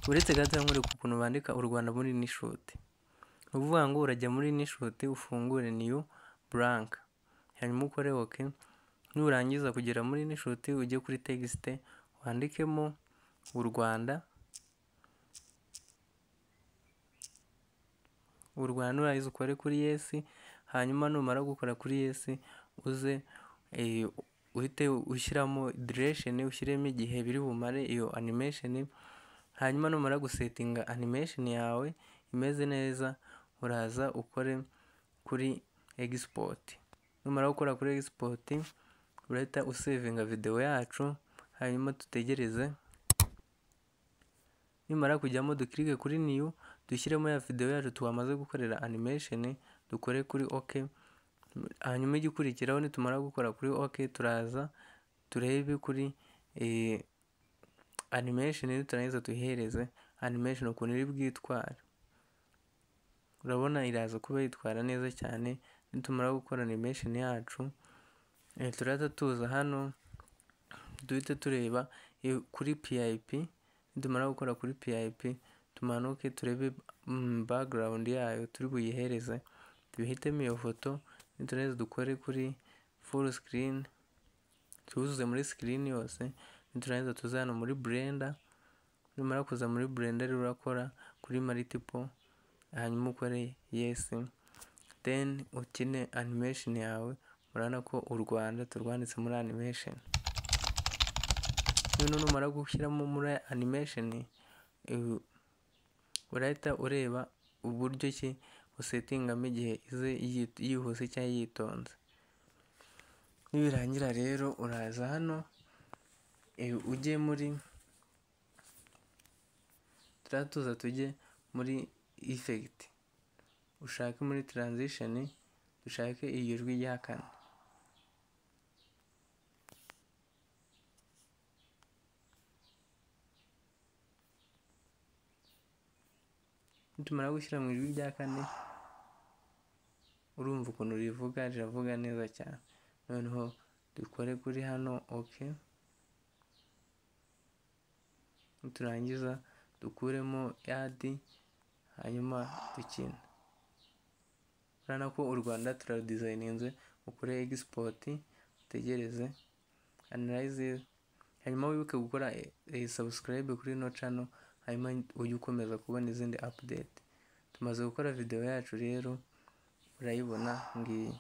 uretse gato nkwereka ukuntu bandika u Rwanda muri InShot. Ni ukuvuga ngo urajya muri InShot ufungure new blank, hanyuma ukore OK. Nurangiza kugera muri InShot ujye kuri text wandikemo u Rwanda. Nurangiza ukore kuri yes, hanyuma numara gukora kuri yes uze uhite ushyiramo duration, ushyiremo igihe biri bumare iyo animation. Hanyuma numara gusettinga animation yawe imeze neza, uraza ukore kuri export. Numara gukora kuri export urahita usavinga video yacu, hanyuma tutegereze. Nimara kujyamo dukirike kuri new, dushyiremo ya video yacu twamaze gukorera animation, dukore kuri OK. Hanyuma igikurikiraho nitumara gukora kuri OK, turaza turebe kuri animation, turangiza tuhereze animation ukuntu iri bwitwara. Urabona iraza kuba yitwara neza cyane. Nitumara gukora animation yacu, turaza tuza hano duhite tureba kuri PIP. Nitumara gukora kuri PIP tumanuke turebe background yayo turi buyihereze, tubihitemo iyo foto. Niturangiza dukore kuri full screen, tuzuze muri screen yose. Niturangiza tuza hano muri Blender. Numara kuza muri Blender urakora kuri multiple, hanyuma ukore yes, then ukine animation yawe. Urabona ko u Rwanda turwanditse muri animation. Numara gushyiramo muri animation, urahita ureba uburyo ki usettingamo igihe ize yihuse cyangwa yitonze. Nibirangira rero uraza hano ujye muri turatuza tujye muri effect, ushake muri transition, dushake iyo jwi rya kane. Nitumara gushyira mu ijwi rya kane, urumva ukuntu riravuga neza cyane. Noneho dukore kuri hano OK. Turangiza dukuremo add, hanyuma dukina. Urabona ko u Rwanda turarudesigninze. Ukore export, utegereze analyze, hanyuma wibuke gukora subscribe kuri no channel, hanyuma ujye ukomeza kubona izindi update. Tumaze gukora video yacu rero urayibona ngiyi.